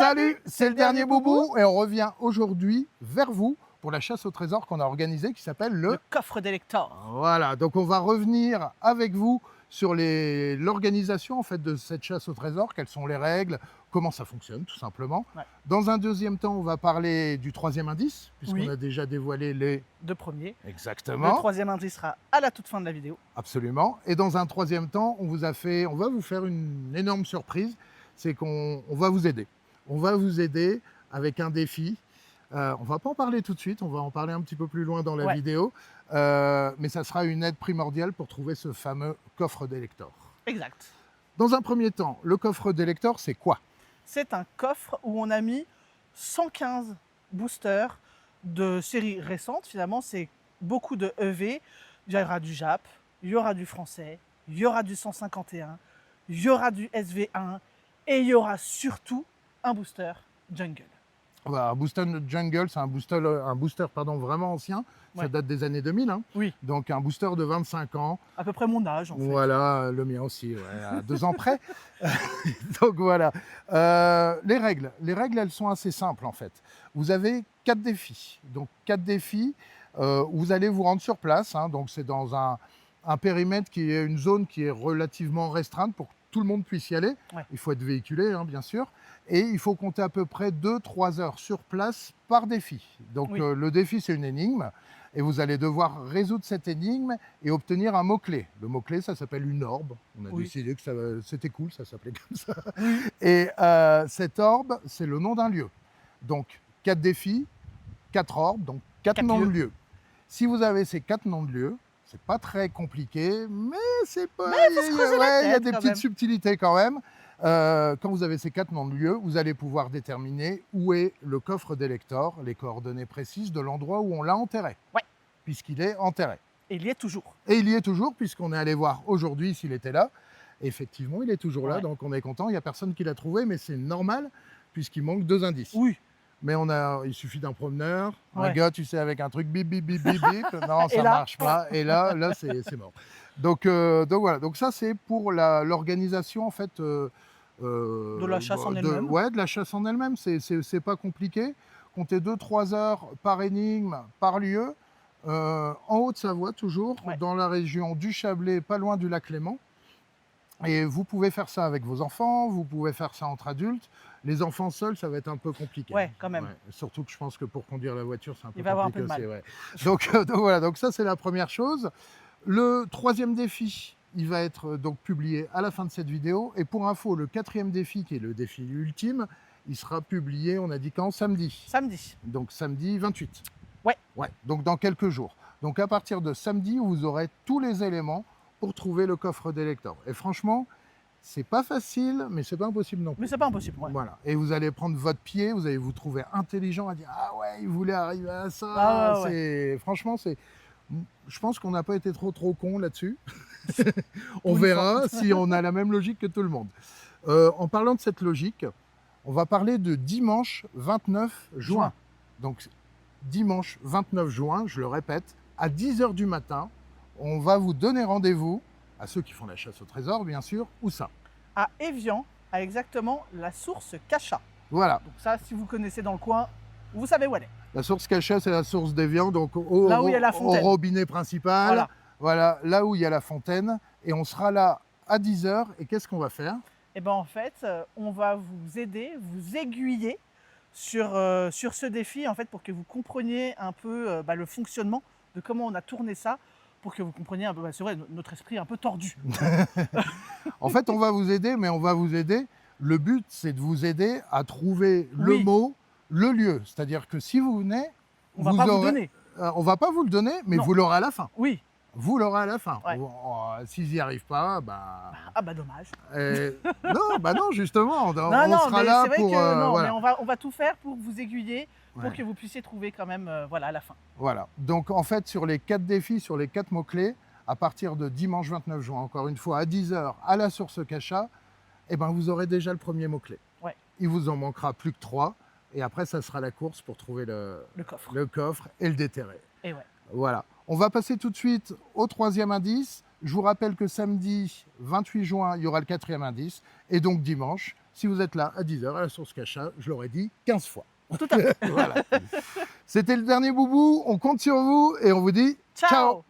Salut, c'est le dernier Boubou et on revient aujourd'hui vers vous pour la chasse au trésor qu'on a organisée qui s'appelle Le coffre des lecteurs. Voilà, donc on va revenir avec vous sur l'organisation en fait de cette chasse au trésor, quelles sont les règles, comment ça fonctionne tout simplement. Ouais. Dans un deuxième temps, on va parler du troisième indice, puisqu'on Oui. a déjà dévoilé les... Deux premiers. Exactement. Le troisième indice sera à la toute fin de la vidéo. Absolument. Et dans un troisième temps, on va vous faire une énorme surprise, c'est qu'on va vous aider. On va vous aider avec un défi. On ne va pas en parler tout de suite, on va en parler un petit peu plus loin dans la vidéo, mais ça sera une aide primordiale pour trouver ce fameux coffre des lecteurs. Exact. Dans un premier temps, le coffre des lecteurs, c'est quoi? C'est un coffre où on a mis 115 boosters de séries récentes. Finalement, c'est beaucoup de EV. Il y aura du Jap, il y aura du français, il y aura du 151, il y aura du SV1 et il y aura surtout un booster Jungle. Voilà, un booster Jungle, c'est un booster vraiment ancien. Ça date des années 2000. Hein. Oui. Donc un booster de 25 ans. À peu près mon âge, en fait. Voilà, le mien aussi, à 2 ans près. Donc voilà. Les règles, elles sont assez simples en fait. Vous avez 4 défis. Donc 4 défis, vous allez vous rendre sur place. Hein. Donc c'est dans un périmètre qui est une zone qui est relativement restreinte pour que tout le monde puisse y aller. Ouais. Il faut être véhiculé, hein, bien sûr. Et il faut compter à peu près 2-3 heures sur place par défi. Donc le défi, c'est une énigme. Et vous allez devoir résoudre cette énigme et obtenir un mot-clé. Le mot-clé, ça s'appelle une orbe. On a décidé que c'était cool, ça s'appelait comme ça. Et cette orbe, c'est le nom d'un lieu. Donc 4 défis, 4 orbes, donc 4 noms de lieux. Si vous avez ces 4 noms de lieux, c'est pas très compliqué, mais c'est pas. Il y a des petites subtilités quand même. Quand vous avez ces 4 noms de lieux, vous allez pouvoir déterminer où est le coffre des lecteurs, les coordonnées précises de l'endroit où on l'a enterré. Ouais. Puisqu'il est enterré. Et il y est toujours. Et il y est toujours, puisqu'on est allé voir aujourd'hui s'il était là. Effectivement, il est toujours là, donc on est content. Il n'y a personne qui l'a trouvé, mais c'est normal, puisqu'il manque 2 indices. Oui. Mais il suffit d'un promeneur, un gars, tu sais, avec un truc bip, bip, bip, bip, bip. Non, ça ne marche pas. Et là c'est mort. Donc voilà. Donc ça, c'est pour l'organisation, en fait. De la chasse en elle-même. Ouais, de la chasse en elle-même. C'est pas compliqué. Comptez 2-3 heures par énigme, par lieu. En Haute-Savoie, toujours, dans la région du Chablais, pas loin du lac Léman. Et vous pouvez faire ça avec vos enfants, vous pouvez faire ça entre adultes. Les enfants seuls, ça va être un peu compliqué. Ouais, quand même. Ouais. Surtout que je pense que pour conduire la voiture, c'est un peu compliqué. Il va avoir un peu de mal. Ouais. Donc voilà, donc ça c'est la première chose. Le troisième défi, il va être donc publié à la fin de cette vidéo. Et pour info, le 4e défi, qui est le défi ultime, il sera publié, on a dit quand? Samedi. Samedi. Donc samedi 28. Ouais. Donc dans quelques jours. Donc à partir de samedi, vous aurez tous les éléments pour trouver le coffre des lecteurs. Et franchement, c'est pas facile, mais c'est pas impossible non plus. Mais c'est pas impossible, Voilà. Et vous allez prendre votre pied, vous allez vous trouver intelligent à dire « Ah ouais, il voulait arriver à ça ». Franchement, je pense qu'on n'a pas été trop cons là-dessus. On verra si on a la même logique que tout le monde. En parlant de cette logique, on va parler de dimanche 29 juin. Donc dimanche 29 juin, je le répète, à 10 h du matin, on va vous donner rendez-vous, à ceux qui font la chasse au trésor, bien sûr. Où ça? À Évian, à exactement la source Cachat. Voilà. Donc ça, si vous connaissez dans le coin, vous savez où elle est. La source Cachat, c'est la source d'Évian, donc là où il y a la fontaine. Au robinet principal. Voilà, là où il y a la fontaine. Et on sera là à 10 h. Et qu'est-ce qu'on va faire? Eh bien, en fait, on va vous aider, vous aiguiller sur ce défi, en fait, pour que vous compreniez un peu le fonctionnement de comment on a tourné ça, pour que vous compreniez un peu, c'est vrai, notre esprit est un peu tordu. En fait, on va vous aider, mais on va vous aider. Le but, c'est de vous aider à trouver le mot, le lieu. C'est-à-dire que si vous venez, on ne va pas vous donner. On ne va pas vous le donner, mais vous l'aurez à la fin. Oui. Vous l'aurez à la fin. Ouais. S'ils n'y arrivent pas, Ah bah dommage. Non, justement, on sera là c'est vrai pour... mais on va tout faire pour vous aiguiller, pour que vous puissiez trouver quand même à la fin. Voilà. Donc en fait, sur les 4 défis, sur les 4 mots-clés, à partir de dimanche 29 juin, encore une fois, à 10 h, à la source Cachat, vous aurez déjà le premier mot-clé. Ouais. Il vous en manquera plus que 3. Et après, ça sera la course pour trouver le coffre et le déterrer. Et ouais. Voilà. On va passer tout de suite au 3e indice. Je vous rappelle que samedi 28 juin, il y aura le 4e indice. Et donc dimanche, Si vous êtes là à 10h à la source Cacha, je l'aurais dit 15 fois. Tout à fait. Voilà. C'était le dernier boubou. On compte sur vous et on vous dit Ciao.